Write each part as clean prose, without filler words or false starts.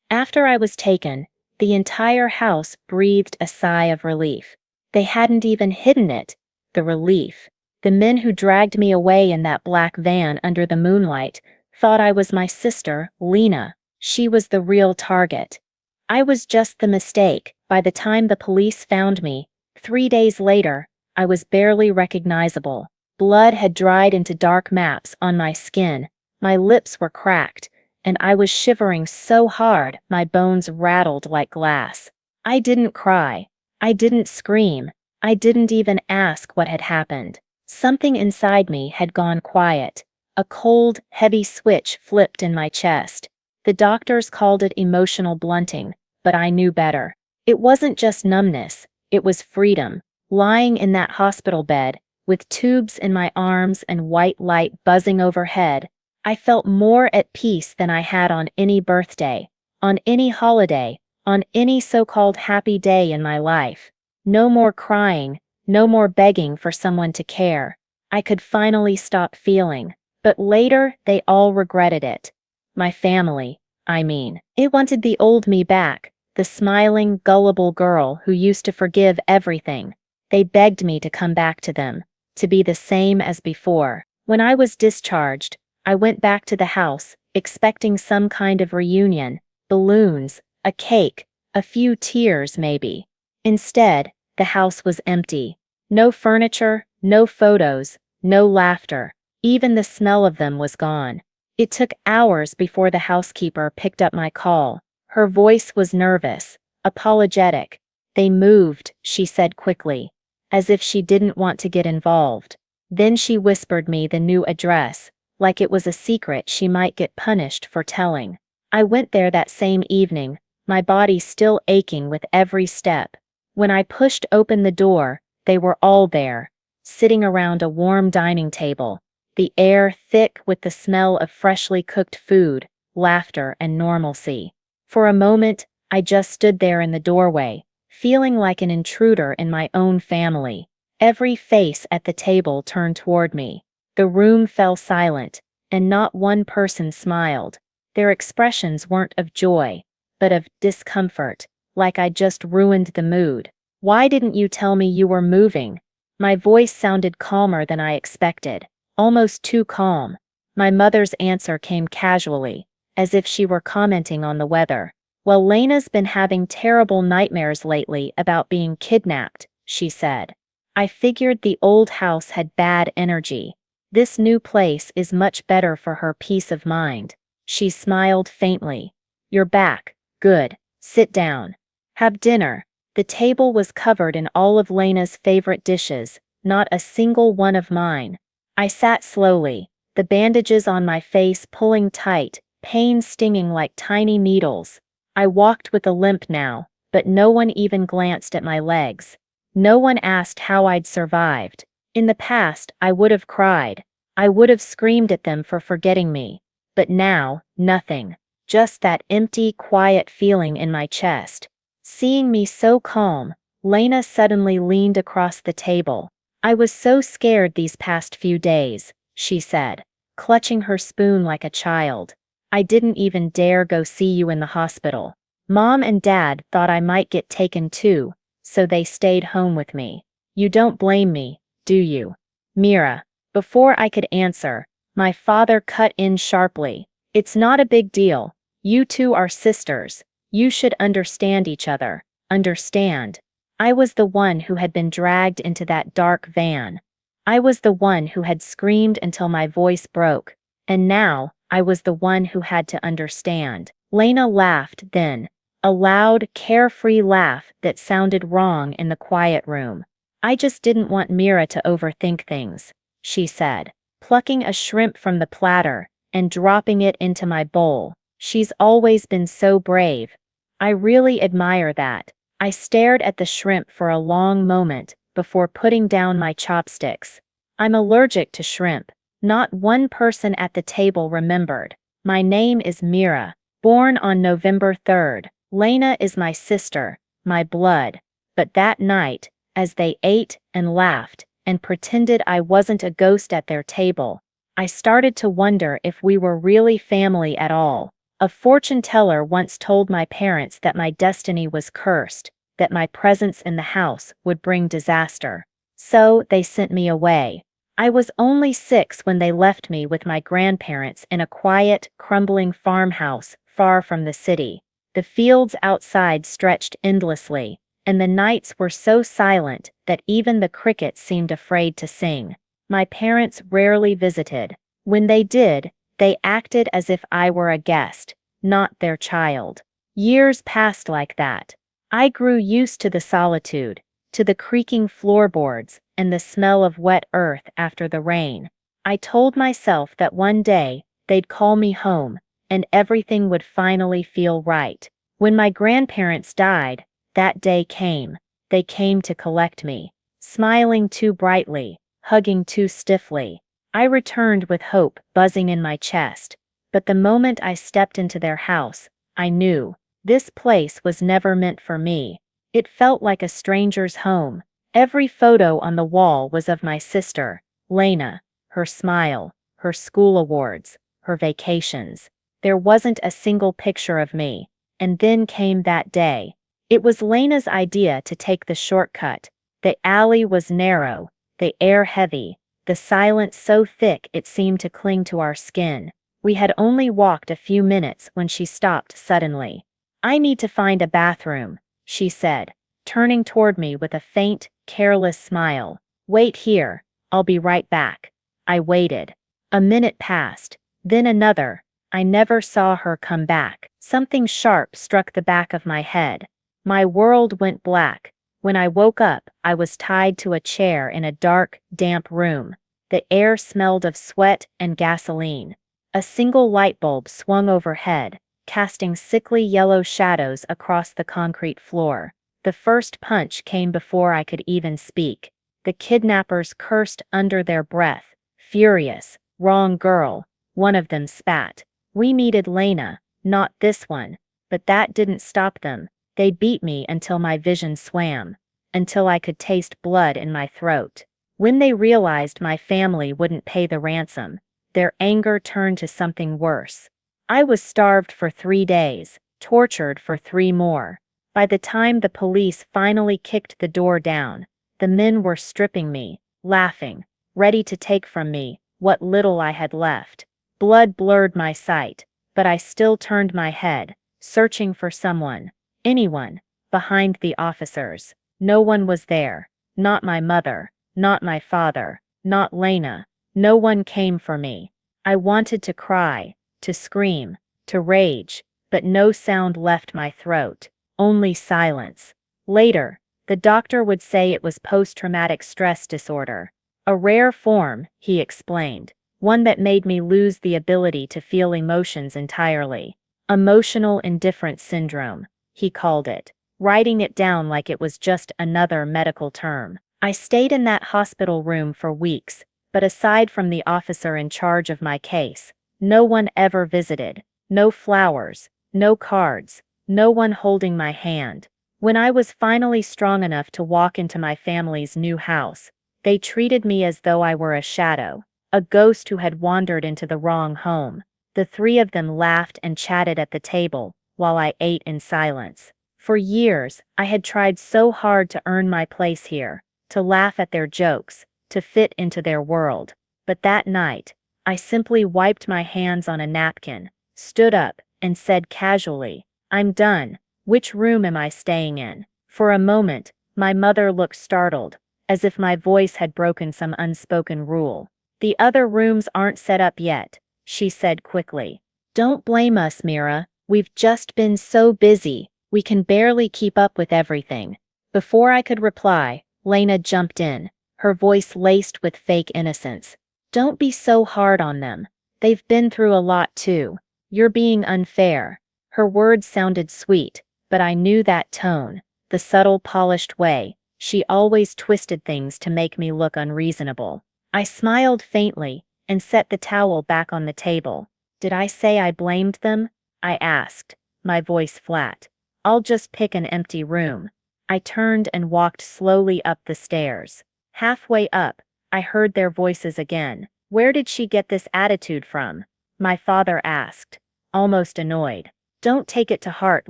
After I was taken, the entire house breathed a sigh of relief. They hadn't even hidden it. The relief. The men who dragged me away in that black van under the moonlight thought I was my sister, Lena. She was the real target. I was just the mistake. By the time the police found me, 3 days later, I was barely recognizable. Blood had dried into dark maps on my skin, my lips were cracked, and I was shivering so hard my bones rattled like glass. I didn't cry. I didn't scream. I didn't even ask what had happened. Something inside me had gone quiet. A cold, heavy switch flipped in my chest. The doctors called it emotional blunting, but I knew better. It wasn't just numbness, it was freedom. Lying in that hospital bed, with tubes in my arms and white light buzzing overhead, I felt more at peace than I had on any birthday, on any holiday, on any so-called happy day in my life. No more crying, no more begging for someone to care. I could finally stop feeling, but later they all regretted it. My family, I mean. It wanted the old me back, the smiling, gullible girl who used to forgive everything. They begged me to come back to them, to be the same as before. When I was discharged, I went back to the house, expecting some kind of reunion, balloons, a cake, a few tears maybe. Instead, the house was empty. No furniture, no photos, no laughter. Even the smell of them was gone. It took hours before the housekeeper picked up my call. Her voice was nervous, apologetic. "They moved," she said quickly, as if she didn't want to get involved. Then she whispered me the new address, like it was a secret she might get punished for telling. I went there that same evening, my body still aching with every step. When I pushed open the door, they were all there, sitting around a warm dining table, the air thick with the smell of freshly cooked food, laughter, and normalcy. For a moment, I just stood there in the doorway, feeling like an intruder in my own family. Every face at the table turned toward me. The room fell silent, and not one person smiled. Their expressions weren't of joy, but of discomfort, like I'd just ruined the mood. "Why didn't you tell me you were moving?" My voice sounded calmer than I expected, almost too calm. My mother's answer came casually, as if she were commenting on the weather. "Well, Lena's been having terrible nightmares lately about being kidnapped," she said. "I figured the old house had bad energy. This new place is much better for her peace of mind." She smiled faintly. "You're back. Good. Sit down. Have dinner." The table was covered in all of Lena's favorite dishes, not a single one of mine. I sat slowly, the bandages on my face pulling tight, pain stinging like tiny needles. I walked with a limp now, but no one even glanced at my legs. No one asked how I'd survived. In the past, I would have cried. I would have screamed at them for forgetting me. But now, nothing. Just that empty, quiet feeling in my chest. Seeing me so calm, Lena suddenly leaned across the table. "I was so scared these past few days," she said, clutching her spoon like a child. "I didn't even dare go see you in the hospital. Mom and Dad thought I might get taken too, so they stayed home with me. You don't blame me, do you?" "Mira." Before I could answer, my father cut in sharply. "It's not a big deal. You two are sisters. You should understand each other. Understand." I was the one who had been dragged into that dark van. I was the one who had screamed until my voice broke. And now, I was the one who had to understand. Lena laughed then, a loud, carefree laugh that sounded wrong in the quiet room. "I just didn't want Mira to overthink things," she said, plucking a shrimp from the platter and dropping it into my bowl. "She's always been so brave. I really admire that." I stared at the shrimp for a long moment before putting down my chopsticks. "I'm allergic to shrimp." Not one person at the table remembered. "My name is Mira, born on November 3rd. Lena is my sister, my blood." But that night, as they ate and laughed and pretended I wasn't a ghost at their table, I started to wonder if we were really family at all. A fortune teller once told my parents that my destiny was cursed, that my presence in the house would bring disaster. So they sent me away. I was only 6 when they left me with my grandparents in a quiet, crumbling farmhouse far from the city. The fields outside stretched endlessly, and the nights were so silent that even the crickets seemed afraid to sing. My parents rarely visited. When they did, they acted as if I were a guest, not their child. Years passed like that. I grew used to the solitude, to the creaking floorboards and the smell of wet earth after the rain. I told myself that one day they'd call me home and everything would finally feel right. When my grandparents died, that day came. They came to collect me, smiling too brightly, hugging too stiffly. I returned with hope buzzing in my chest, but the moment I stepped into their house, I knew this place was never meant for me. It felt like a stranger's home. Every photo on the wall was of my sister, Lena, her smile, her school awards, her vacations. There wasn't a single picture of me. And then came that day. It was Lena's idea to take the shortcut. The alley was narrow, the air heavy, the silence so thick it seemed to cling to our skin. We had only walked a few minutes when she stopped suddenly. "I need to find a bathroom," she said, turning toward me with a faint, careless smile. "Wait here, I'll be right back." I waited. A minute passed, then another. I never saw her come back. Something sharp struck the back of my head. My world went black. When I woke up, I was tied to a chair in a dark, damp room. The air smelled of sweat and gasoline. A single light bulb swung overhead, casting sickly yellow shadows across the concrete floor. The first punch came before I could even speak. The kidnappers cursed under their breath. Furious. "Wrong girl," one of them spat. "We needed Lena, not this one." But that didn't stop them. They beat me until my vision swam, until I could taste blood in my throat. When they realized my family wouldn't pay the ransom, their anger turned to something worse. I was starved for 3 days, tortured for 3 more. By the time the police finally kicked the door down, the men were stripping me, laughing, ready to take from me what little I had left. Blood blurred my sight, but I still turned my head, searching for someone, anyone, behind the officers. No one was there. Not my mother, not my father, not Lena. No one came for me. I wanted to cry, to scream, to rage, but no sound left my throat, only silence. Later, the doctor would say it was post-traumatic stress disorder. A rare form, he explained. One that made me lose the ability to feel emotions entirely. Emotional indifference syndrome, he called it, writing it down like it was just another medical term. I stayed in that hospital room for weeks, but aside from the officer in charge of my case, no one ever visited. No flowers, no cards, no one holding my hand. When I was finally strong enough to walk into my family's new house, they treated me as though I were a shadow. A ghost who had wandered into the wrong home. The 3 of them laughed and chatted at the table, while I ate in silence. For years, I had tried so hard to earn my place here, to laugh at their jokes, to fit into their world. But that night, I simply wiped my hands on a napkin, stood up, and said casually, "I'm done. Which room am I staying in?" For a moment, my mother looked startled, as if my voice had broken some unspoken rule. "The other rooms aren't set up yet," she said quickly. "Don't blame us, Mira. We've just been so busy, we can barely keep up with everything." Before I could reply, Lena jumped in, her voice laced with fake innocence. "Don't be so hard on them. They've been through a lot too. You're being unfair." Her words sounded sweet, but I knew that tone, the subtle, polished way she always twisted things to make me look unreasonable. I smiled faintly and set the towel back on the table. "Did I say I blamed them?" I asked, my voice flat. "I'll just pick an empty room." I turned and walked slowly up the stairs. Halfway up, I heard their voices again. "Where did she get this attitude from?" my father asked. almost annoyed. "Don't take it to heart,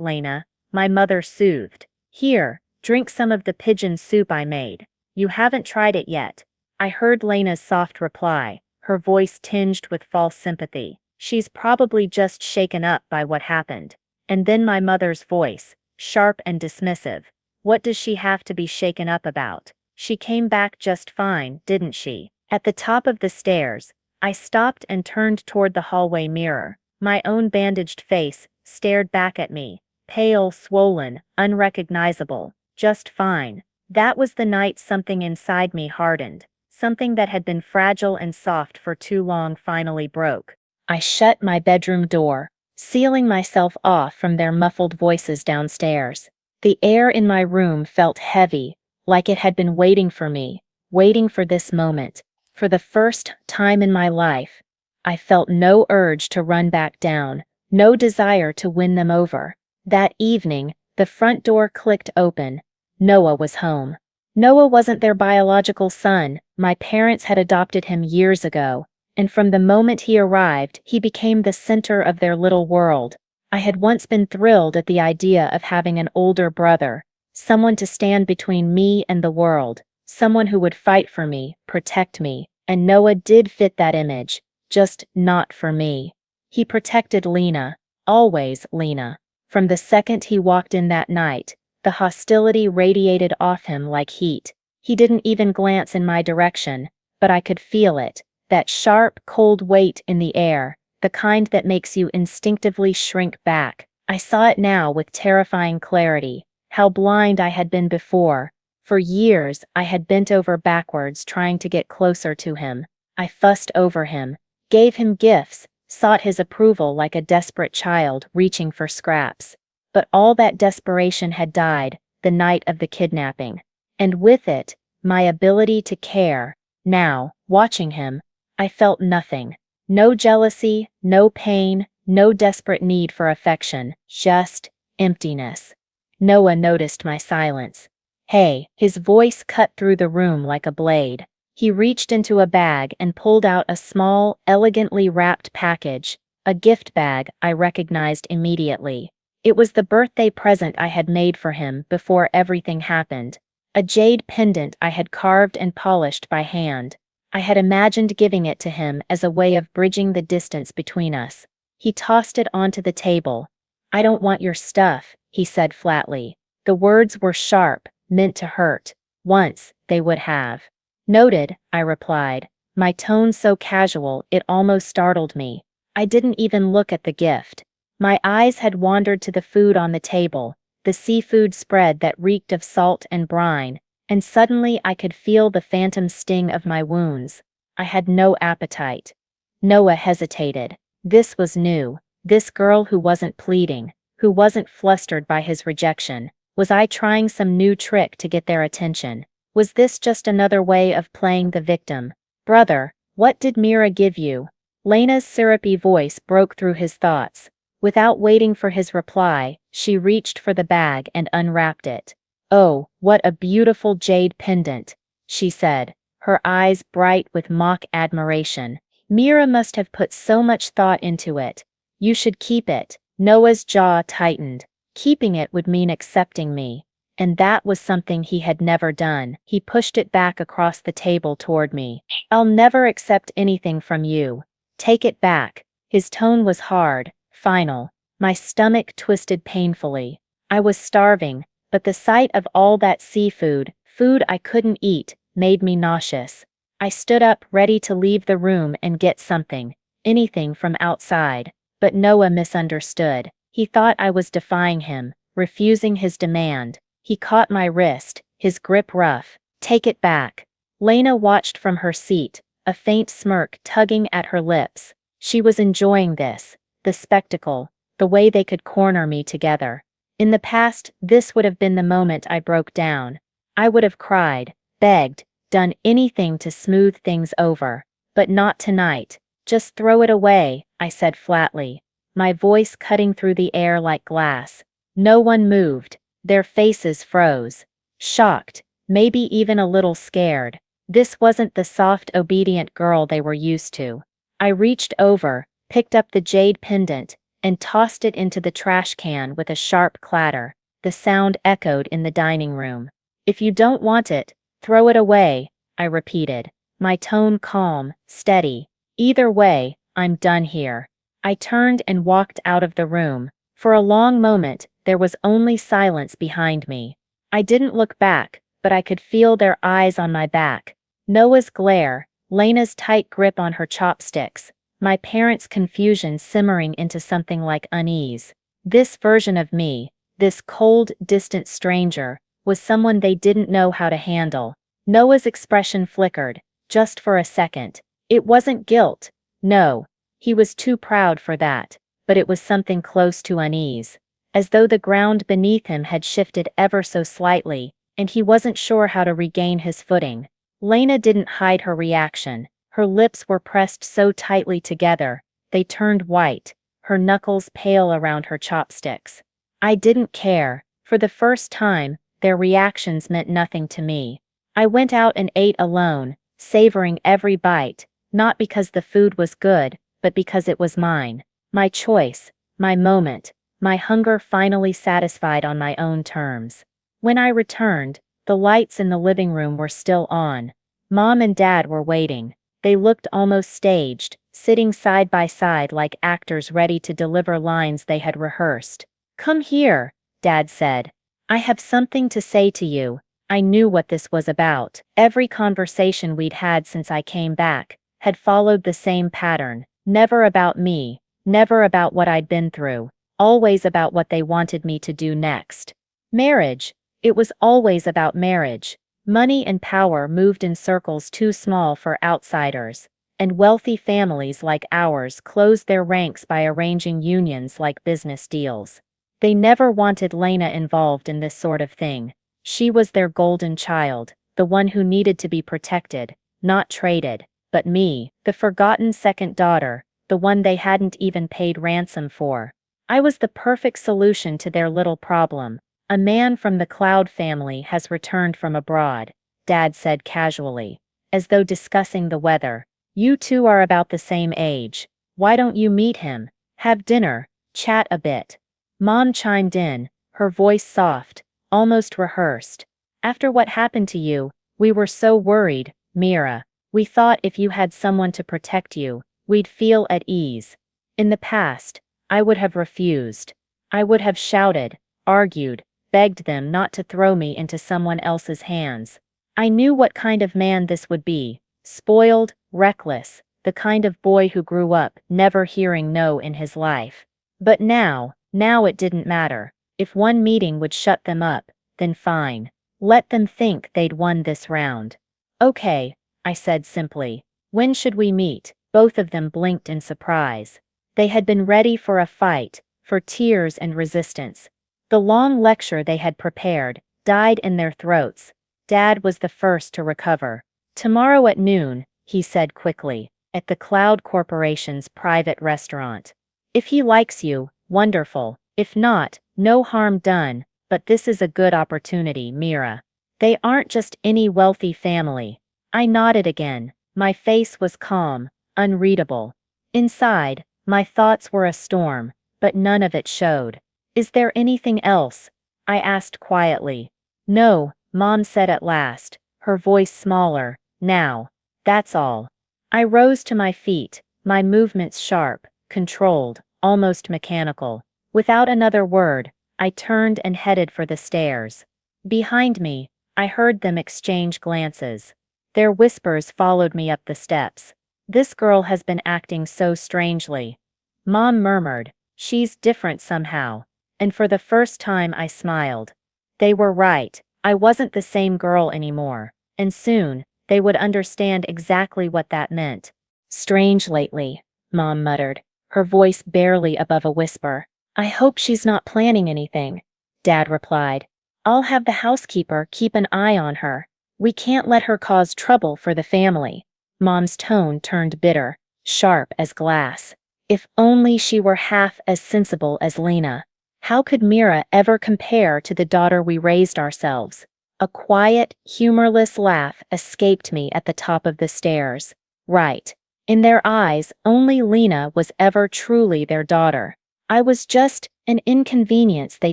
Lena," my mother soothed. "Here, drink some of the pigeon soup I made. You haven't tried it yet." I heard Lena's soft reply, her voice tinged with false sympathy. "She's probably just shaken up by what happened." And then my mother's voice, sharp and dismissive. "What does she have to be shaken up about? She came back just fine, didn't she?" At the top of the stairs, I stopped and turned toward the hallway mirror. My own bandaged face stared back at me, pale, swollen, unrecognizable. Just fine. That was the night something inside me hardened. Something that had been fragile and soft for too long finally broke. I shut my bedroom door, sealing myself off from their muffled voices downstairs. The air in my room felt heavy, like it had been waiting for me, waiting for this moment. For the first time in my life, I felt no urge to run back down, no desire to win them over. That evening, the front door clicked open. Noah was home. Noah wasn't their biological son. My parents had adopted him years ago, and from the moment he arrived, he became the center of their little world. I had once been thrilled at the idea of having an older brother, someone to stand between me and the world, someone who would fight for me, protect me, and Noah did fit that image, just not for me. He protected Lena, always Lena. From the second he walked in that night, the hostility radiated off him like heat. He didn't even glance in my direction, but I could feel it, that sharp, cold weight in the air, the kind that makes you instinctively shrink back. I saw it now with terrifying clarity, how blind I had been before. For years, I had bent over backwards trying to get closer to him. I fussed over him, gave him gifts, sought his approval like a desperate child reaching for scraps. But all that desperation had died the night of the kidnapping. And with it, my ability to care. Now, watching him, I felt nothing. No jealousy, no pain, no desperate need for affection, just emptiness. Noah noticed my silence. "Hey," his voice cut through the room like a blade. He reached into a bag and pulled out a small, elegantly wrapped package, a gift bag I recognized immediately. It was the birthday present I had made for him before everything happened. A jade pendant I had carved and polished by hand. I had imagined giving it to him as a way of bridging the distance between us. He tossed it onto the table. "I don't want your stuff," he said flatly. The words were sharp, meant to hurt. Once, they would have. "Noted," I replied, my tone so casual it almost startled me. I didn't even look at the gift. My eyes had wandered to the food on the table, the seafood spread that reeked of salt and brine, and suddenly I could feel the phantom sting of my wounds. I had no appetite. Noah hesitated. This was new. This girl who wasn't pleading, who wasn't flustered by his rejection. Was I trying some new trick to get their attention? Was this just another way of playing the victim? "Brother, what did Mira give you?" Lena's syrupy voice broke through his thoughts. Without waiting for his reply, she reached for the bag and unwrapped it. "Oh, what a beautiful jade pendant," she said, her eyes bright with mock admiration. "Mira must have put so much thought into it. You should keep it." Noah's jaw tightened. Keeping it would mean accepting me. And that was something he had never done. He pushed it back across the table toward me. "I'll never accept anything from you. Take it back." His tone was hard, final. My stomach twisted painfully. I was starving, but the sight of all that seafood, food I couldn't eat, made me nauseous. I stood up ready to leave the room and get something, anything from outside. But Noah misunderstood. He thought I was defying him, refusing his demand. He caught my wrist, his grip rough. "Take it back." Lena watched from her seat, a faint smirk tugging at her lips. She was enjoying this, the spectacle, the way they could corner me together. In the past, this would have been the moment I broke down. I would have cried, begged, done anything to smooth things over. But not tonight. "Just throw it away," I said flatly, my voice cutting through the air like glass. No one moved. Their faces froze. Shocked, maybe even a little scared. This wasn't the soft, obedient girl they were used to. I reached over, picked up the jade pendant, and tossed it into the trash can with a sharp clatter. The sound echoed in the dining room. "If you don't want it, throw it away," I repeated, my tone calm, steady. "Either way, I'm done here." I turned and walked out of the room. For a long moment, there was only silence behind me. I didn't look back, but I could feel their eyes on my back. Noah's glare, Lena's tight grip on her chopsticks, my parents' confusion simmering into something like unease. This version of me, this cold, distant stranger, was someone they didn't know how to handle. Noah's expression flickered, just for a second. It wasn't guilt. No, he was too proud for that, but it was something close to unease. As though the ground beneath him had shifted ever so slightly, and he wasn't sure how to regain his footing. Lena didn't hide her reaction. Her lips were pressed so tightly together, they turned white, her knuckles pale around her chopsticks. I didn't care. For the first time, their reactions meant nothing to me. I went out and ate alone, savoring every bite, not because the food was good, but because it was mine. My choice, my moment, my hunger finally satisfied on my own terms. When I returned, the lights in the living room were still on. Mom and Dad were waiting. They looked almost staged, sitting side by side like actors ready to deliver lines they had rehearsed. "Come here," Dad said. "I have something to say to you." I knew what this was about. Every conversation we'd had since I came back had followed the same pattern. Never about me, never about what I'd been through, always about what they wanted me to do next. Marriage. It was always about marriage. Money and power moved in circles too small for outsiders, and wealthy families like ours closed their ranks by arranging unions like business deals. They never wanted Lena involved in this sort of thing. She was their golden child, the one who needed to be protected, not traded. But me, the forgotten second daughter, the one they hadn't even paid ransom for. I was the perfect solution to their little problem. "A man from the Cloud family has returned from abroad," Dad said casually, as though discussing the weather. "You two are about the same age. Why don't you meet him? Have dinner, chat a bit." Mom chimed in, her voice soft, almost rehearsed. "After what happened to you, we were so worried, Mira. We thought if you had someone to protect you, we'd feel at ease." In the past, I would have refused. I would have shouted, argued, begged them not to throw me into someone else's hands. I knew what kind of man this would be. Spoiled, reckless, the kind of boy who grew up never hearing no in his life. But now it didn't matter. If one meeting would shut them up, then fine. Let them think they'd won this round. "Okay," I said simply. "When should we meet?" Both of them blinked in surprise. They had been ready for a fight, for tears and resistance. The long lecture they had prepared died in their throats. Dad was the first to recover. "Tomorrow at noon," he said quickly, "at the Cloud Corporation's private restaurant. If he likes you, wonderful. If not, no harm done, but this is a good opportunity, Mira. They aren't just any wealthy family." I nodded again. My face was calm, unreadable. Inside, my thoughts were a storm, but none of it showed. "Is there anything else?" I asked quietly. "No," Mom said at last, her voice smaller. "Now. That's all." I rose to my feet, my movements sharp, controlled, almost mechanical. Without another word, I turned and headed for the stairs. Behind me, I heard them exchange glances. Their whispers followed me up the steps. "This girl has been acting so strangely," Mom murmured. "She's different somehow." And for the first time I smiled. They were right. I wasn't the same girl anymore. And soon, they would understand exactly what that meant. "Strange lately," Mom muttered, her voice barely above a whisper. "I hope she's not planning anything," Dad replied. "I'll have the housekeeper keep an eye on her. We can't let her cause trouble for the family." Mom's tone turned bitter, sharp as glass. If only she were half as sensible as Lena. How could Mira ever compare to the daughter we raised ourselves? A quiet, humorless laugh escaped me at the top of the stairs. Right. In their eyes, only Lena was ever truly their daughter. I was just an inconvenience they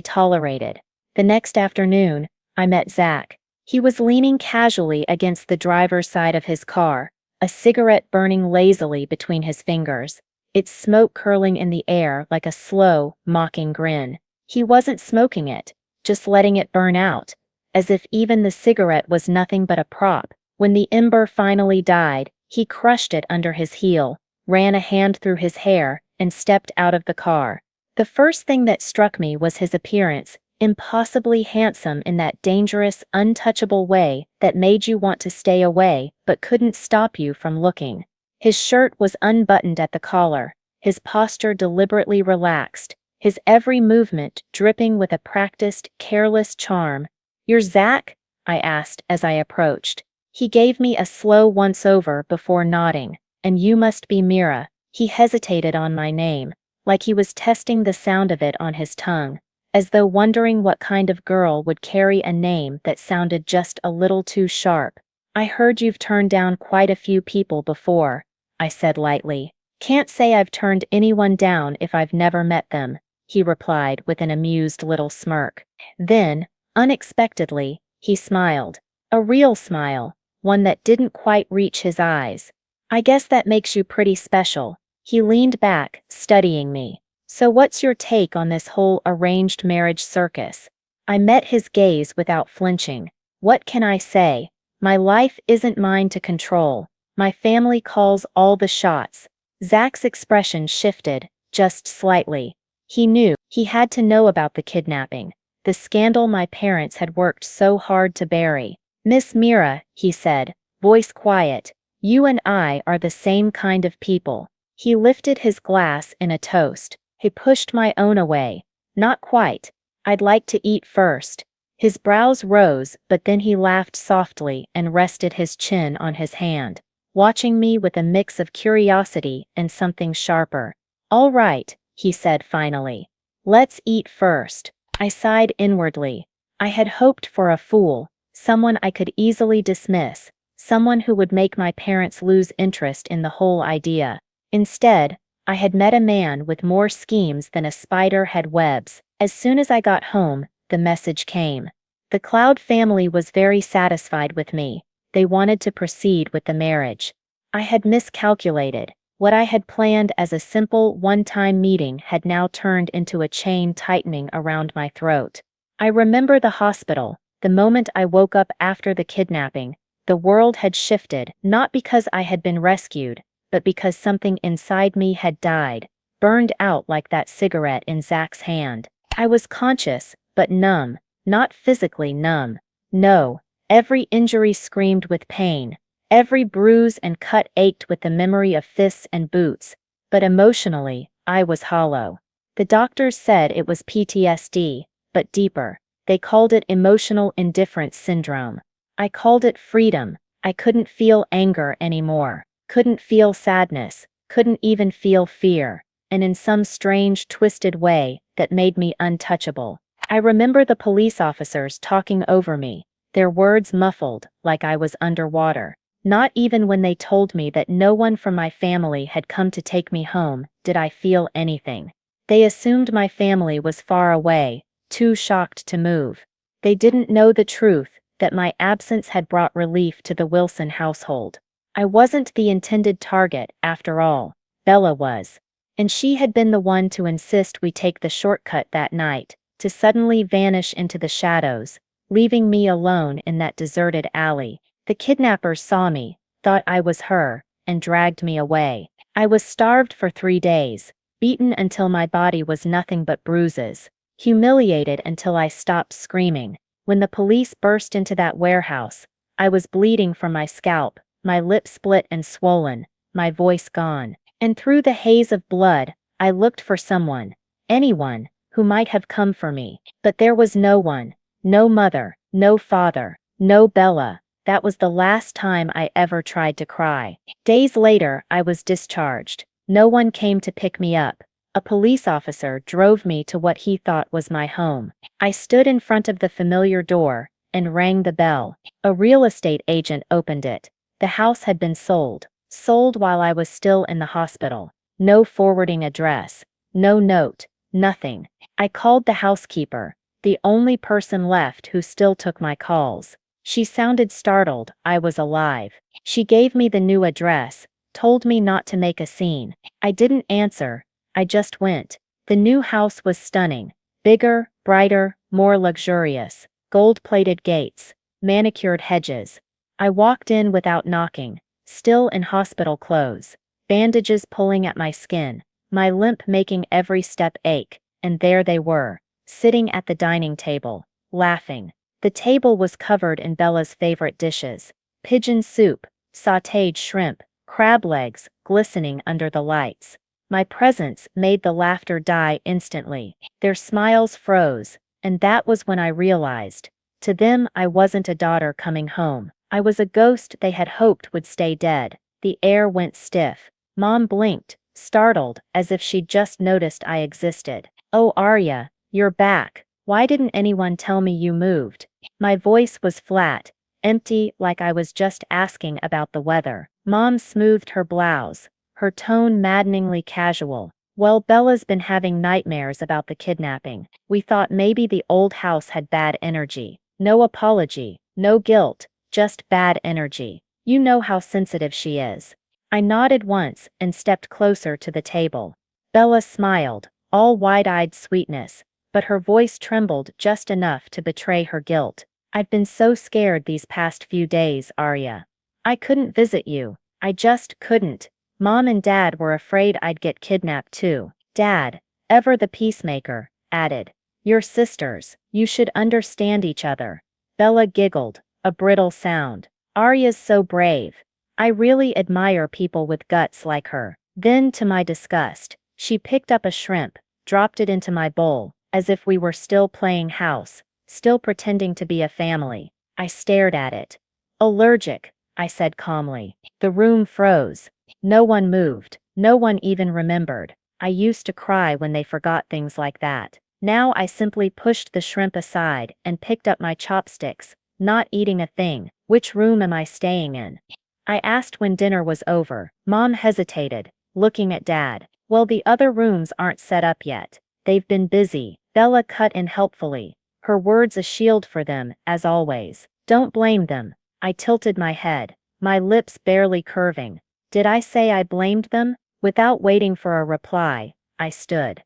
tolerated. The next afternoon, I met Zach. He was leaning casually against the driver's side of his car, a cigarette burning lazily between his fingers, its smoke curling in the air like a slow, mocking grin. He wasn't smoking it, just letting it burn out, as if even the cigarette was nothing but a prop. When the ember finally died, he crushed it under his heel, ran a hand through his hair, and stepped out of the car. The first thing that struck me was his appearance, impossibly handsome in that dangerous, untouchable way that made you want to stay away but couldn't stop you from looking. His shirt was unbuttoned at the collar, his posture deliberately relaxed, his every movement dripping with a practiced, careless charm. "You're Zach?" I asked as I approached. He gave me a slow once-over before nodding. "And you must be Mira." He hesitated on my name, like he was testing the sound of it on his tongue, as though wondering what kind of girl would carry a name that sounded just a little too sharp. "I heard you've turned down quite a few people before," I said lightly. "Can't say I've turned anyone down if I've never met them," he replied with an amused little smirk. Then, unexpectedly, he smiled. A real smile, one that didn't quite reach his eyes. "I guess that makes you pretty special." He leaned back, studying me. "So what's your take on this whole arranged marriage circus?" I met his gaze without flinching. "What can I say? My life isn't mine to control. My family calls all the shots." Zach's expression shifted, just slightly. He knew he had to know about the kidnapping, the scandal my parents had worked so hard to bury. "Miss Mira," he said, voice quiet, "you and I are the same kind of people." He lifted his glass in a toast. He pushed my own away. "Not quite. I'd like to eat first." His brows rose, but then he laughed softly and rested his chin on his hand, watching me with a mix of curiosity and something sharper. "All right," he said finally. "Let's eat first." I sighed inwardly. I had hoped for a fool, someone I could easily dismiss, someone who would make my parents lose interest in the whole idea. Instead, I had met a man with more schemes than a spider had webs. As soon as I got home, the message came. The Cloud family was very satisfied with me. They wanted to proceed with the marriage. I had miscalculated. What I had planned as a simple one-time meeting had now turned into a chain tightening around my throat. I remember the hospital, the moment I woke up after the kidnapping. The world had shifted, not because I had been rescued, but because something inside me had died, burned out like that cigarette in Zach's hand. I was conscious, but numb, not physically numb. No, every injury screamed with pain. Every bruise and cut ached with the memory of fists and boots, but emotionally, I was hollow. The doctors said it was PTSD, but deeper. They called it emotional indifference syndrome. I called it freedom. I couldn't feel anger anymore, couldn't feel sadness, couldn't even feel fear, and in some strange, twisted way that made me untouchable. I remember the police officers talking over me, their words muffled, like I was underwater. Not even when they told me that no one from my family had come to take me home did I feel anything. They assumed my family was far away, too shocked to move. They didn't know the truth, that my absence had brought relief to the Wilson household. I wasn't the intended target, after all. Bella was. And she had been the one to insist we take the shortcut that night, to suddenly vanish into the shadows, leaving me alone in that deserted alley. The kidnappers saw me, thought I was her, and dragged me away. I was starved for 3 days, beaten until my body was nothing but bruises, humiliated until I stopped screaming. When the police burst into that warehouse, I was bleeding from my scalp, my lips split and swollen, my voice gone. And through the haze of blood, I looked for someone, anyone, who might have come for me. But there was no one, no mother, no father, no Bella. That was the last time I ever tried to cry. Days later, I was discharged. No one came to pick me up. A police officer drove me to what he thought was my home. I stood in front of the familiar door and rang the bell. A real estate agent opened it. The house had been sold. Sold while I was still in the hospital. No forwarding address. No note. Nothing. I called the housekeeper, the only person left who still took my calls. She sounded startled I was alive. She gave me the new address, told me not to make a scene. I didn't answer, I just went. The new house was stunning. Bigger, brighter, more luxurious. Gold-plated gates, manicured hedges. I walked in without knocking, still in hospital clothes, bandages pulling at my skin, my limp making every step ache, and there they were, sitting at the dining table, laughing. The table was covered in Bella's favorite dishes: pigeon soup, sautéed shrimp, crab legs glistening under the lights. My presence made the laughter die instantly. Their smiles froze, and that was when I realized. To them, I wasn't a daughter coming home. I was a ghost they had hoped would stay dead. The air went stiff. Mom blinked, startled, as if she'd just noticed I existed. "Oh, Arya, you're back. Why didn't anyone tell me you moved?" My voice was flat, empty, like I was just asking about the weather. Mom smoothed her blouse, her tone maddeningly casual. "Well, Bella's been having nightmares about the kidnapping. We thought maybe the old house had bad energy." No apology, no guilt, just bad energy. You know how sensitive she is. I nodded once and stepped closer to the table. Bella smiled, all wide-eyed sweetness, but her voice trembled just enough to betray her guilt. "I've been so scared these past few days, Arya. I couldn't visit you. I just couldn't. Mom and Dad were afraid I'd get kidnapped too." Dad, ever the peacemaker, added, "Your sisters, you should understand each other." Bella giggled, a brittle sound. "Arya's so brave. I really admire people with guts like her." Then, to my disgust, she picked up a shrimp, dropped it into my bowl, as if we were still playing house, still pretending to be a family. I stared at it. "Allergic," I said calmly. The room froze. No one moved. No one even remembered. I used to cry when they forgot things like that. Now I simply pushed the shrimp aside and picked up my chopsticks, not eating a thing. "Which room am I staying in?" I asked when dinner was over. Mom hesitated, looking at Dad. "Well, the other rooms aren't set up yet. They've been busy." Bella cut in helpfully, her words a shield for them, as always. "Don't blame them." I tilted my head, my lips barely curving. Did I say I blamed them? Without waiting for a reply, I stood.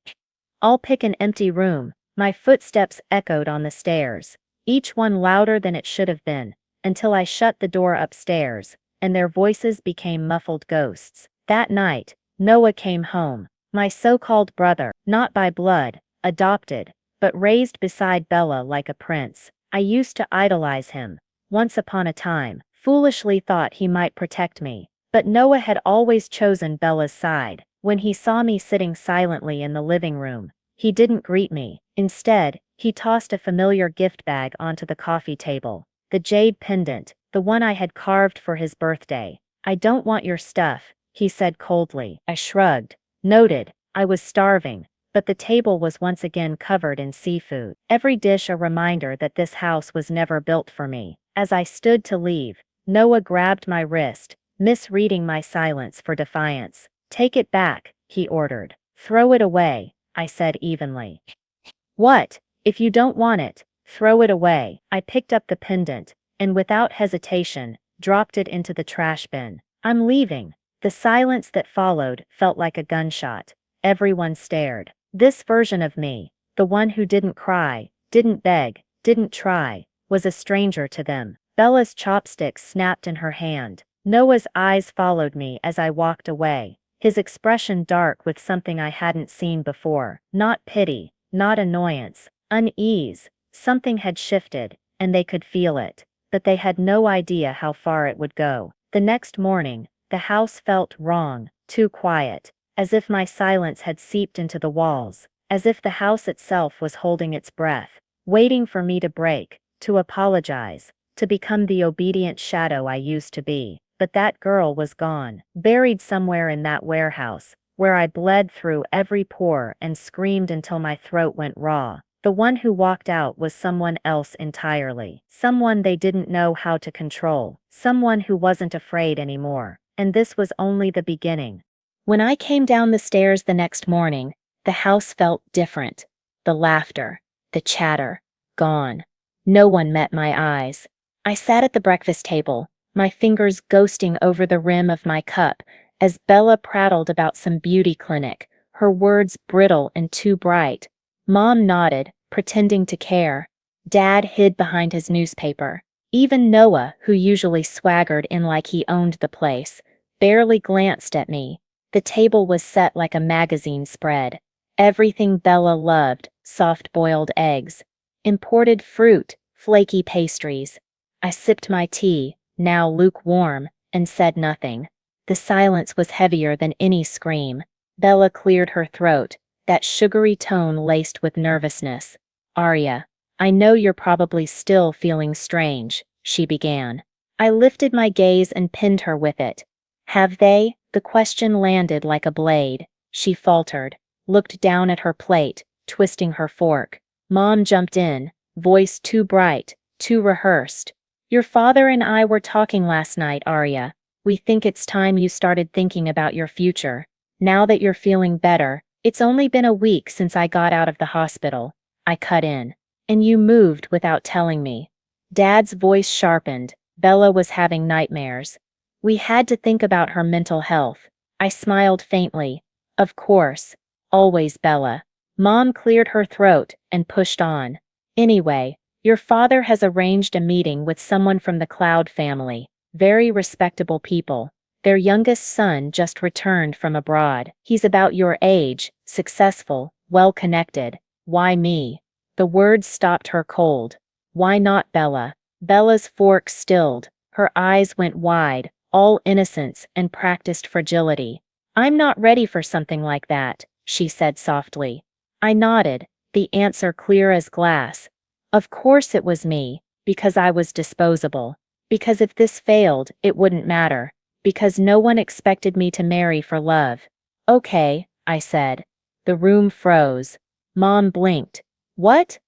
"I'll pick an empty room." My footsteps echoed on the stairs, each one louder than it should have been, until I shut the door upstairs, and their voices became muffled ghosts. That night, Noah came home, my so-called brother, not by blood, adopted, but raised beside Bella like a prince. I used to idolize him. Once upon a time, foolishly thought he might protect me. But Noah had always chosen Bella's side. When he saw me sitting silently in the living room, he didn't greet me. Instead, he tossed a familiar gift bag onto the coffee table. The jade pendant, the one I had carved for his birthday. "I don't want your stuff," he said coldly. I shrugged. Noted, I was starving, but the table was once again covered in seafood. Every dish a reminder that this house was never built for me. As I stood to leave, Noah grabbed my wrist, misreading my silence for defiance. "Take it back," he ordered. "Throw it away," I said evenly. "What? If you don't want it, throw it away." I picked up the pendant, and without hesitation, dropped it into the trash bin. "I'm leaving." The silence that followed felt like a gunshot. Everyone stared. This version of me, the one who didn't cry, didn't beg, didn't try, was a stranger to them. Bella's chopsticks snapped in her hand. Noah's eyes followed me as I walked away, his expression dark with something I hadn't seen before. Not pity, not annoyance, unease. Something had shifted, and they could feel it, but they had no idea how far it would go. The next morning, the house felt wrong, too quiet, as if my silence had seeped into the walls, as if the house itself was holding its breath, waiting for me to break, to apologize, to become the obedient shadow I used to be. But that girl was gone, buried somewhere in that warehouse, where I bled through every pore and screamed until my throat went raw. The one who walked out was someone else entirely. Someone they didn't know how to control. Someone who wasn't afraid anymore. And this was only the beginning. When I came down the stairs the next morning, The house felt different. The laughter, the chatter, gone. No one met my eyes. I sat at the breakfast table, my fingers ghosting over the rim of my cup, as Bella prattled about some beauty clinic, her words brittle and too bright. Mom nodded, pretending to care. Dad hid behind his newspaper. Even Noah, who usually swaggered in like he owned the place, barely glanced at me. The table was set like a magazine spread. Everything Bella loved, soft-boiled eggs, imported fruit, flaky pastries. I sipped my tea, now lukewarm, and said nothing. The silence was heavier than any scream. Bella cleared her throat, that sugary tone laced with nervousness. "Arya, I know you're probably still feeling strange," she began. I lifted my gaze and pinned her with it. "Have they?" The question landed like a blade. She faltered, looked down at her plate, twisting her fork. Mom jumped in, voice too bright, too rehearsed. "Your father and I were talking last night, Arya. We think it's time you started thinking about your future. Now that you're feeling better, it's only been a week since I got out of the hospital." I cut in. "And you moved without telling me." Dad's voice sharpened. Bella was having nightmares. We had to think about her mental health. I smiled faintly. "Of course. Always, Bella." Mom cleared her throat and pushed on. "Anyway, your father has arranged a meeting with someone from the Cloud family. Very respectable people. Their youngest son just returned from abroad. He's about your age, successful, well-connected. Why me?" The words stopped her cold. "Why not Bella?" Bella's fork stilled. Her eyes went wide, all innocence and practiced fragility. "I'm not ready for something like that," she said softly. I nodded, the answer clear as glass. Of course it was me, because I was disposable. Because if this failed, it wouldn't matter. Because no one expected me to marry for love. "Okay," I said. The room froze. Mom blinked. "What?"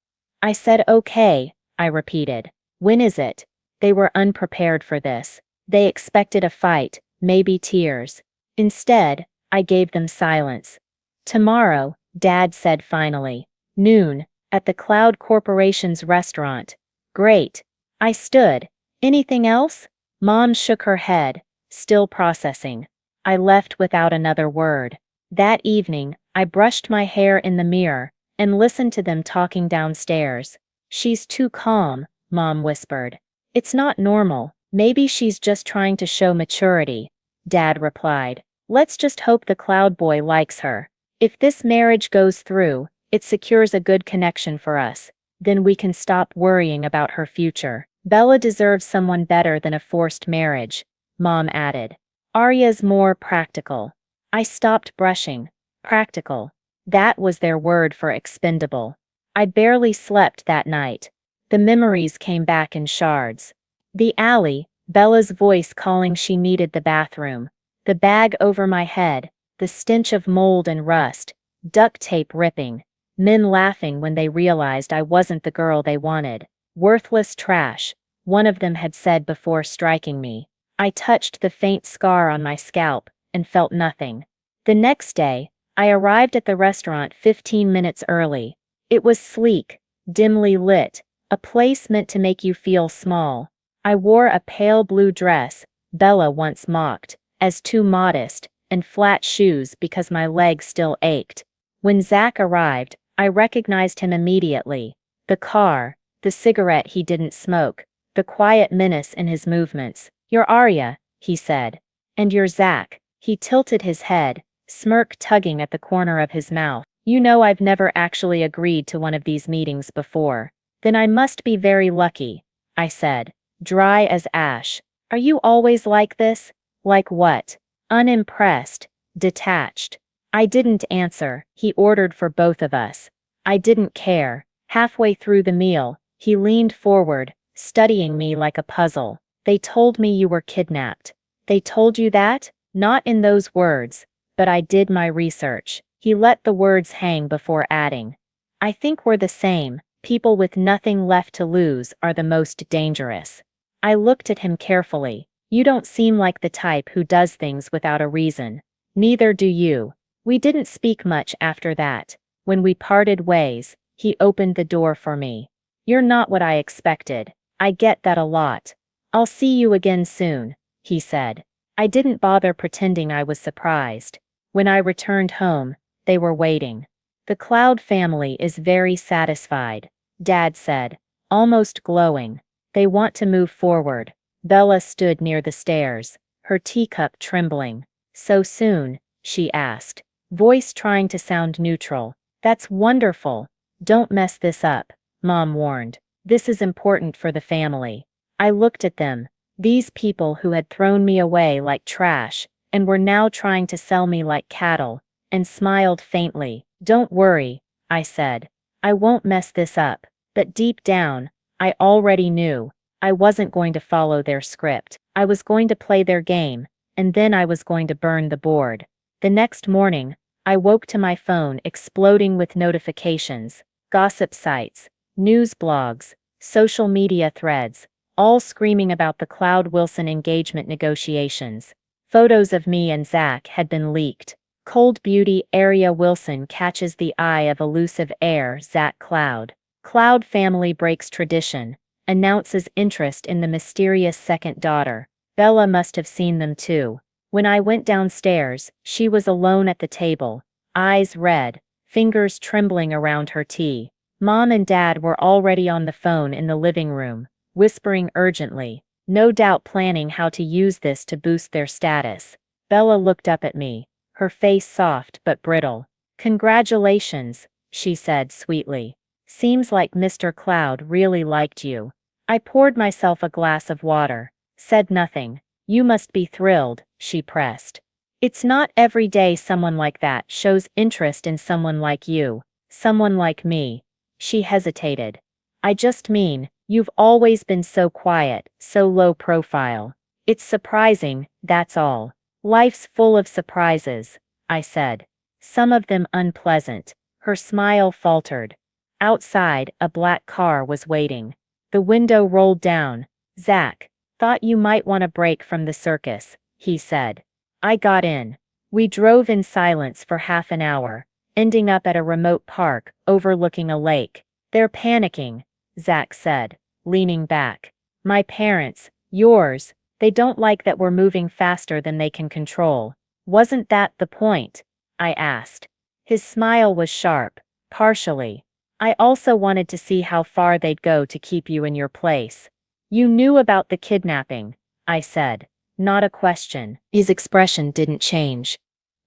I said okay, I repeated. "When is it?" They were unprepared for this. They expected a fight, maybe tears. Instead, I gave them silence. "Tomorrow," Dad said finally. "Noon, at the Cloud Corporation's restaurant." "Great." I stood. "Anything else?" Mom shook her head, still processing. I left without another word. That evening, I brushed my hair in the mirror and listened to them talking downstairs. "She's too calm," Mom whispered. "It's not normal. Maybe she's just trying to show maturity," Dad replied. "Let's just hope the Cloud boy likes her. If this marriage goes through, it secures a good connection for us. Then we can stop worrying about her future. Bella deserves someone better than a forced marriage," Mom added. "Arya's more practical." I stopped brushing. Practical. That was their word for expendable. I barely slept that night. The memories came back in shards. The alley, Bella's voice calling she needed the bathroom. The bag over my head, the stench of mold and rust, duct tape ripping, men laughing when they realized I wasn't the girl they wanted. "Worthless trash," one of them had said before striking me. I touched the faint scar on my scalp and felt nothing. The next day, I arrived at the restaurant 15 minutes early. It was sleek, dimly lit, a place meant to make you feel small. I wore a pale blue dress, Bella once mocked, as too modest, and flat shoes because my legs still ached. When Zach arrived, I recognized him immediately. The car, the cigarette he didn't smoke, the quiet menace in his movements. "You're Arya," he said. "And you're Zach." He tilted his head, smirk tugging at the corner of his mouth. "You know I've never actually agreed to one of these meetings before." "Then I must be very lucky," I said, dry as ash. "Are you always like this?" "Like what?" "Unimpressed, detached." I didn't answer. He ordered for both of us. I didn't care. Halfway through the meal, he leaned forward, studying me like a puzzle. "They told me you were kidnapped." "They told you that?" "Not in those words, but I did my research." He let the words hang before adding, "I think we're the same. People with nothing left to lose are the most dangerous." I looked at him carefully. "You don't seem like the type who does things without a reason." "Neither do you." We didn't speak much after that. When we parted ways, he opened the door for me. "You're not what I expected. I get that a lot. I'll see you again soon," he said. I didn't bother pretending I was surprised. When I returned home, they were waiting. "The Cloud family is very satisfied," Dad said, almost glowing. "They want to move forward." Bella stood near the stairs, her teacup trembling. "So soon?" she asked, voice trying to sound neutral. "That's wonderful. Don't mess this up," Mom warned. "This is important for the family." I looked at them, these people who had thrown me away like trash, and were now trying to sell me like cattle, and smiled faintly. "Don't worry," I said. "I won't mess this up." But deep down, I already knew. I wasn't going to follow their script. I was going to play their game, and then I was going to burn the board. The next morning, I woke to my phone exploding with notifications, gossip sites, news blogs, social media threads, all screaming about the Cloud-Wilson engagement negotiations. Photos of me and Zach had been leaked. Cold beauty Aria Wilson catches the eye of elusive heir Zach Cloud. Cloud family breaks tradition, announces interest in the mysterious second daughter. Bella must have seen them too. When I went downstairs, she was alone at the table, eyes red, fingers trembling around her tea. Mom and Dad were already on the phone in the living room, whispering urgently, no doubt planning how to use this to boost their status. Bella looked up at me, her face soft but brittle. "Congratulations," she said sweetly. "Seems like Mr. Cloud really liked you." I poured myself a glass of water, said nothing. "You must be thrilled," she pressed. "It's not every day someone like that shows interest in someone like you, someone like me." She hesitated. "I just mean, you've always been so quiet, so low profile. It's surprising, that's all." "Life's full of surprises," I said. "Some of them unpleasant." Her smile faltered. Outside, a black car was waiting. The window rolled down. "Zach, thought you might want a break from the circus," he said. I got in. We drove in silence for half an hour, ending up at a remote park overlooking a lake. "They're panicking," Zach said, leaning back. "My parents, yours, they don't like that we're moving faster than they can control." "Wasn't that the point?" I asked. His smile was sharp. "Partially. I also wanted to see how far they'd go to keep you in your place." "You knew about the kidnapping," I said. Not a question. His expression didn't change.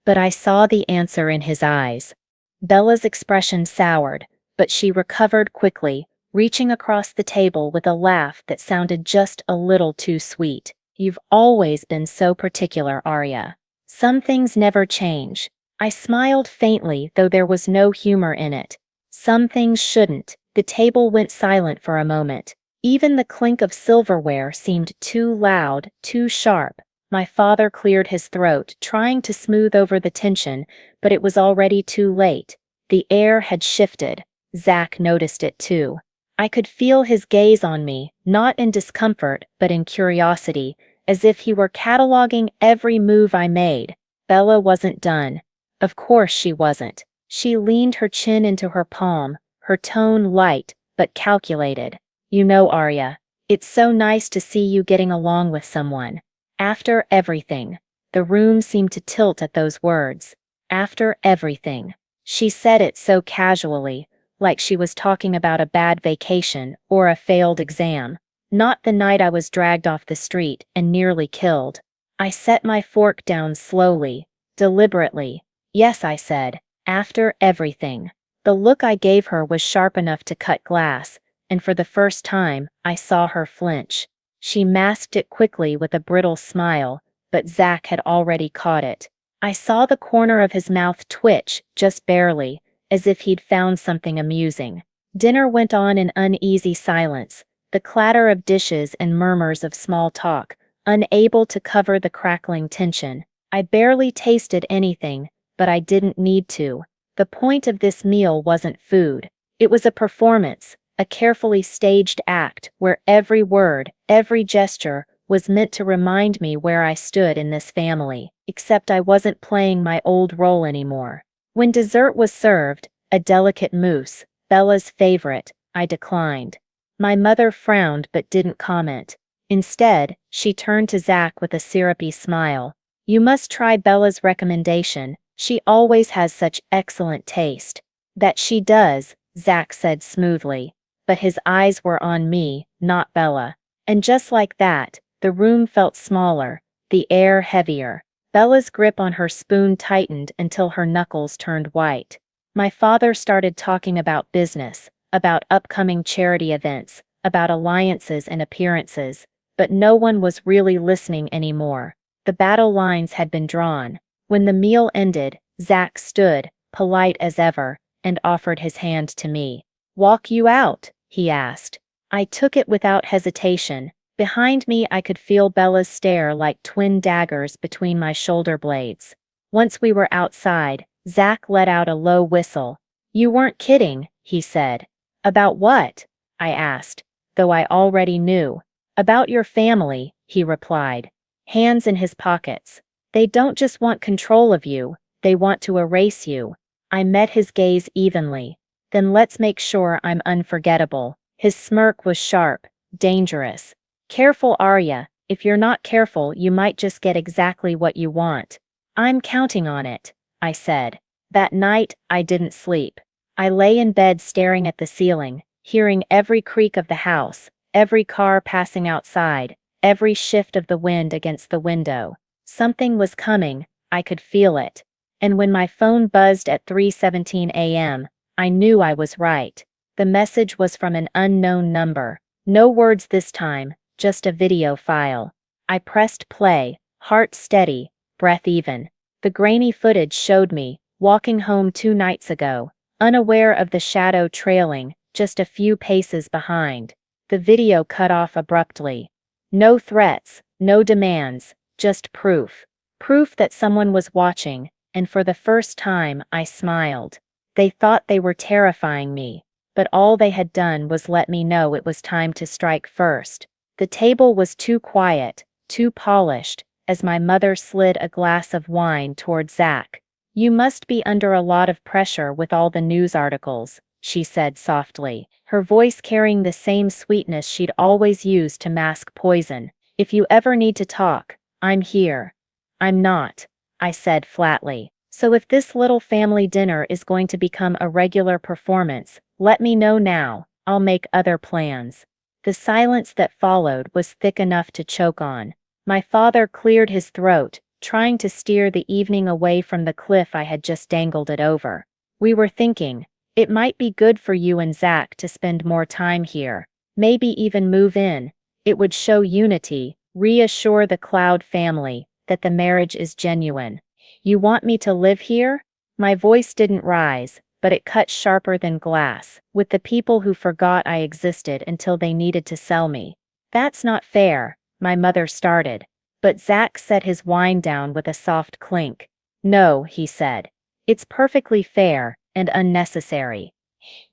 But I saw the answer in his eyes. Bella's expression soured, but she recovered quickly, reaching across the table with a laugh that sounded just a little too sweet. "You've always been so particular, Arya. Some things never change." I smiled faintly, though there was no humor in it. "Some things shouldn't." The table went silent for a moment. Even the clink of silverware seemed too loud, too sharp. My father cleared his throat, trying to smooth over the tension, but it was already too late. The air had shifted. Zach noticed it too. I could feel his gaze on me, not in discomfort, but in curiosity, as if he were cataloging every move I made. Bella wasn't done. Of course she wasn't. She leaned her chin into her palm, her tone light, but calculated. "You know, Arya, it's so nice to see you getting along with someone. After everything." The room seemed to tilt at those words. "After everything." She said it so casually, like she was talking about a bad vacation or a failed exam, not the night I was dragged off the street and nearly killed. I set my fork down slowly, deliberately. "Yes," I said, "after everything." The look I gave her was sharp enough to cut glass, and for the first time, I saw her flinch. She masked it quickly with a brittle smile, but Zach had already caught it. I saw the corner of his mouth twitch, just barely, as if he'd found something amusing. Dinner went on in uneasy silence, the clatter of dishes and murmurs of small talk, unable to cover the crackling tension. I barely tasted anything, but I didn't need to. The point of this meal wasn't food. It was a performance, a carefully staged act where every word, every gesture, was meant to remind me where I stood in this family, except I wasn't playing my old role anymore. When dessert was served, a delicate mousse, Bella's favorite, I declined. My mother frowned but didn't comment. Instead, she turned to Zach with a syrupy smile. "You must try Bella's recommendation. She always has such excellent taste." "That she does," Zach said smoothly. But his eyes were on me, not Bella. And just like that, the room felt smaller, the air heavier. Bella's grip on her spoon tightened until her knuckles turned white. My father started talking about business, about upcoming charity events, about alliances and appearances, but no one was really listening anymore. The battle lines had been drawn. When the meal ended, Zach stood, polite as ever, and offered his hand to me. "Walk you out?" he asked. I took it without hesitation. Behind me I could feel Bella's stare like twin daggers between my shoulder blades. Once we were outside, Zach let out a low whistle. "You weren't kidding," he said. "About what?" I asked, though I already knew. "About your family," he replied, hands in his pockets. "They don't just want control of you, they want to erase you." I met his gaze evenly. "Then let's make sure I'm unforgettable." His smirk was sharp, dangerous. "Careful, Arya. If you're not careful, you might just get exactly what you want." "I'm counting on it," I said. That night, I didn't sleep. I lay in bed staring at the ceiling, hearing every creak of the house, every car passing outside, every shift of the wind against the window. Something was coming, I could feel it. And when my phone buzzed at 3:17 a.m., I knew I was right. The message was from an unknown number. No words this time, just a video file. I pressed play, heart steady, breath even. The grainy footage showed me, walking home 2 nights ago, unaware of the shadow trailing, just a few paces behind. The video cut off abruptly. No threats, no demands, just proof. Proof that someone was watching, and for the first time I smiled. They thought they were terrifying me, but all they had done was let me know it was time to strike first. The table was too quiet, too polished, as my mother slid a glass of wine toward Zach. "You must be under a lot of pressure with all the news articles," she said softly, her voice carrying the same sweetness she'd always used to mask poison. "If you ever need to talk, I'm here." "I'm not," I said flatly. "So if this little family dinner is going to become a regular performance, let me know now. I'll make other plans." The silence that followed was thick enough to choke on. My father cleared his throat, trying to steer the evening away from the cliff I had just dangled it over. "We were thinking, it might be good for you and Zach to spend more time here. Maybe even move in. It would show unity, reassure the Cloud family that the marriage is genuine." "You want me to live here?" My voice didn't rise, but it cut sharper than glass, with the people who forgot I existed until they needed to sell me. "That's not fair," my mother started, but Zach set his wine down with a soft clink. "No," he said. "It's perfectly fair, and unnecessary.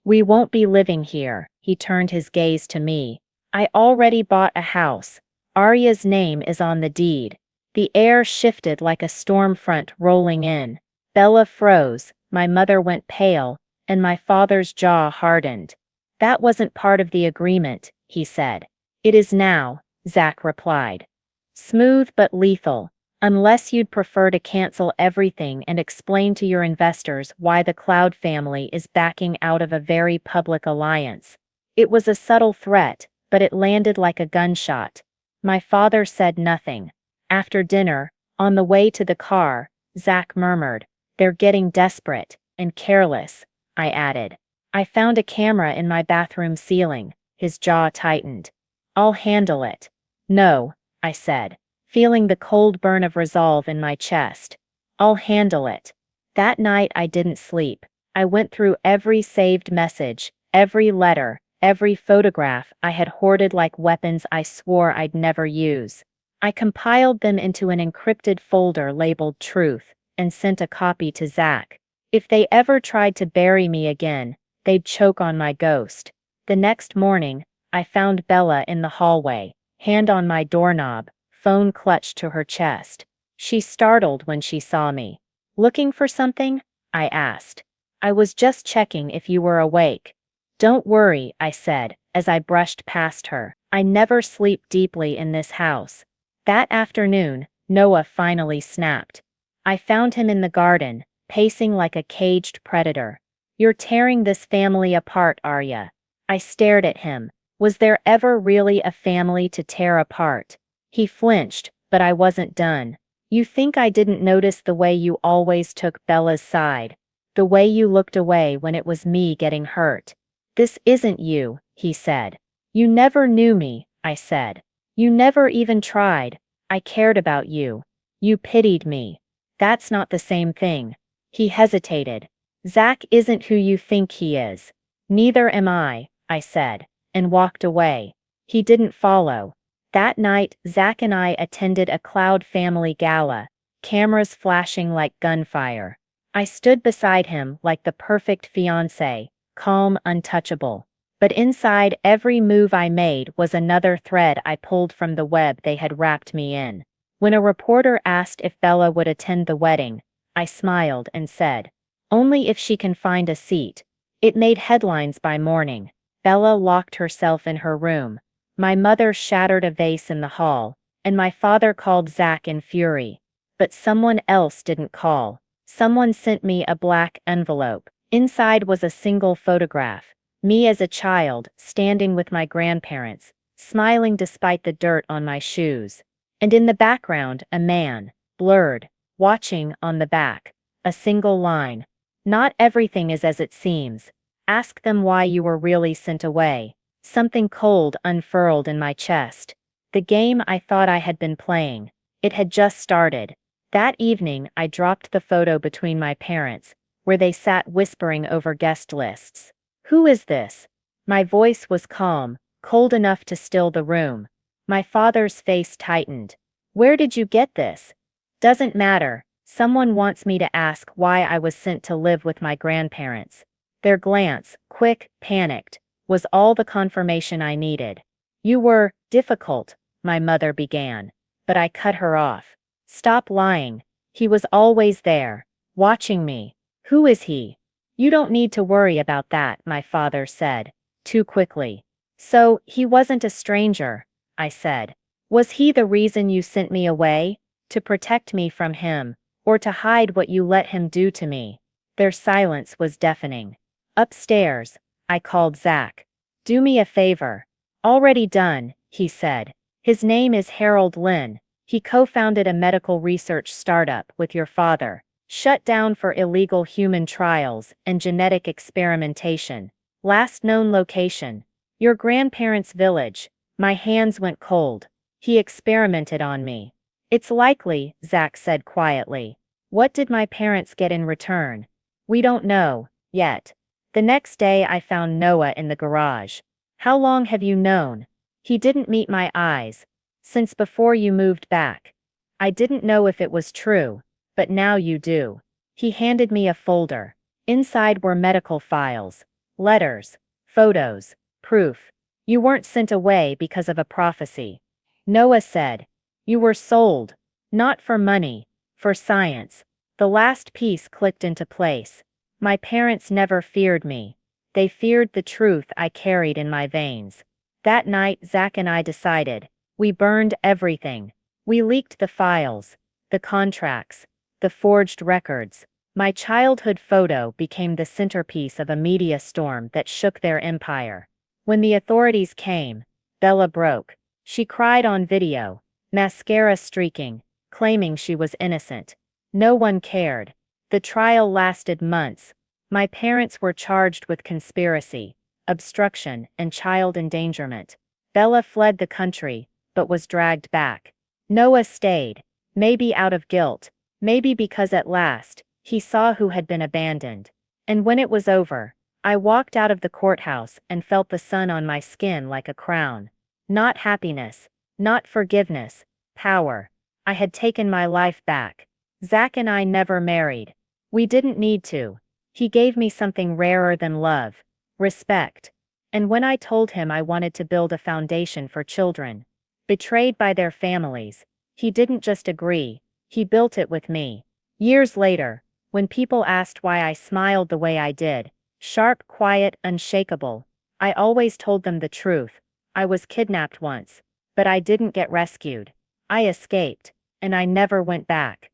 We won't be living here." He turned his gaze to me. "I already bought a house. Arya's name is on the deed." The air shifted like a storm front rolling in. Bella froze, my mother went pale, and my father's jaw hardened. "That wasn't part of the agreement," he said. "It is now," Zach replied. Smooth but lethal. "Unless you'd prefer to cancel everything and explain to your investors why the Cloud family is backing out of a very public alliance." It was a subtle threat, but it landed like a gunshot. My father said nothing. After dinner, on the way to the car, Zach murmured, "They're getting desperate and careless," I added. "I found a camera in my bathroom ceiling." His jaw tightened. "I'll handle it." "No," I said, feeling the cold burn of resolve in my chest. "I'll handle it." That night I didn't sleep. I went through every saved message, every letter, every photograph I had hoarded like weapons I swore I'd never use. I compiled them into an encrypted folder labeled Truth, and sent a copy to Zach. If they ever tried to bury me again, they'd choke on my ghost. The next morning, I found Bella in the hallway, hand on my doorknob, phone clutched to her chest. She startled when she saw me. "Looking for something?" I asked. "I was just checking if you were awake." "Don't worry," I said, as I brushed past her. "I never sleep deeply in this house." That afternoon, Noah finally snapped. I found him in the garden, pacing like a caged predator. "You're tearing this family apart, are ya?" I stared at him. Was there ever really a family to tear apart? He flinched, but I wasn't done. "You think I didn't notice the way you always took Bella's side? The way you looked away when it was me getting hurt?" "This isn't you," he said. "You never knew me," I said. "You never even tried. I cared about you. You pitied me." "That's not the same thing." He hesitated. "Zach isn't who you think he is." "Neither am I said, and walked away. He didn't follow. That night, Zach and I attended a Cloud family gala, cameras flashing like gunfire. I stood beside him like the perfect fiancé, calm, untouchable. But inside every move I made was another thread I pulled from the web they had wrapped me in. When a reporter asked if Bella would attend the wedding, I smiled and said, "Only if she can find a seat." It made headlines by morning. Bella locked herself in her room. My mother shattered a vase in the hall, and my father called Zach in fury. But someone else didn't call. Someone sent me a black envelope. Inside was a single photograph. Me as a child, standing with my grandparents, smiling despite the dirt on my shoes. And in the background, a man, blurred, watching on the back. A single line. "Not everything is as it seems. Ask them why you were really sent away." Something cold unfurled in my chest. The game I thought I had been playing. It had just started. That evening I dropped the photo between my parents, where they sat whispering over guest lists. "Who is this?" My voice was calm, cold enough to still the room. My father's face tightened. "Where did you get this?" "Doesn't matter. Someone wants me to ask why I was sent to live with my grandparents." Their glance, quick, panicked, was all the confirmation I needed. "You were difficult," my mother began, but I cut her off. "Stop lying. He was always there, watching me." "Who is he?" "You don't need to worry about that," my father said, too quickly. "So, he wasn't a stranger," I said. "Was he the reason you sent me away? To protect me from him, or to hide what you let him do to me?" Their silence was deafening. "Upstairs," I called Zach. "Do me a favor." "Already done," he said. "His name is Harold Lynn. He co-founded a medical research startup with your father, shut down for illegal human trials and genetic experimentation. Last known location: your grandparents' village." My hands went cold. "He experimented on me." "It's likely," Zach said quietly. "What did my parents get in return?" "We don't know, yet." The next day I found Noah in the garage. "How long have you known?" He didn't meet my eyes. "Since before you moved back." "I didn't know if it was true, but now you do." He handed me a folder. Inside were medical files, letters, photos, proof. "You weren't sent away because of a prophecy." Noah said. "You were sold. Not for money, for science." The last piece clicked into place. My parents never feared me. They feared the truth I carried in my veins. That night Zach and I decided. We burned everything. We leaked the files, the contracts, the forged records. My childhood photo became the centerpiece of a media storm that shook their empire. When the authorities came, Bella broke. She cried on video, mascara streaking, claiming she was innocent. No one cared. The trial lasted months. My parents were charged with conspiracy, obstruction, and child endangerment. Bella fled the country, but was dragged back. Noah stayed, maybe out of guilt, maybe because at last, he saw who had been abandoned. And when it was over, I walked out of the courthouse and felt the sun on my skin like a crown. Not happiness, not forgiveness, power. I had taken my life back. Zach and I never married. We didn't need to. He gave me something rarer than love, respect. And when I told him I wanted to build a foundation for children, betrayed by their families. He didn't just agree, he built it with me. Years later, when people asked why I smiled the way I did, sharp, quiet, unshakable, I always told them the truth. I was kidnapped once, but I didn't get rescued. I escaped, and I never went back.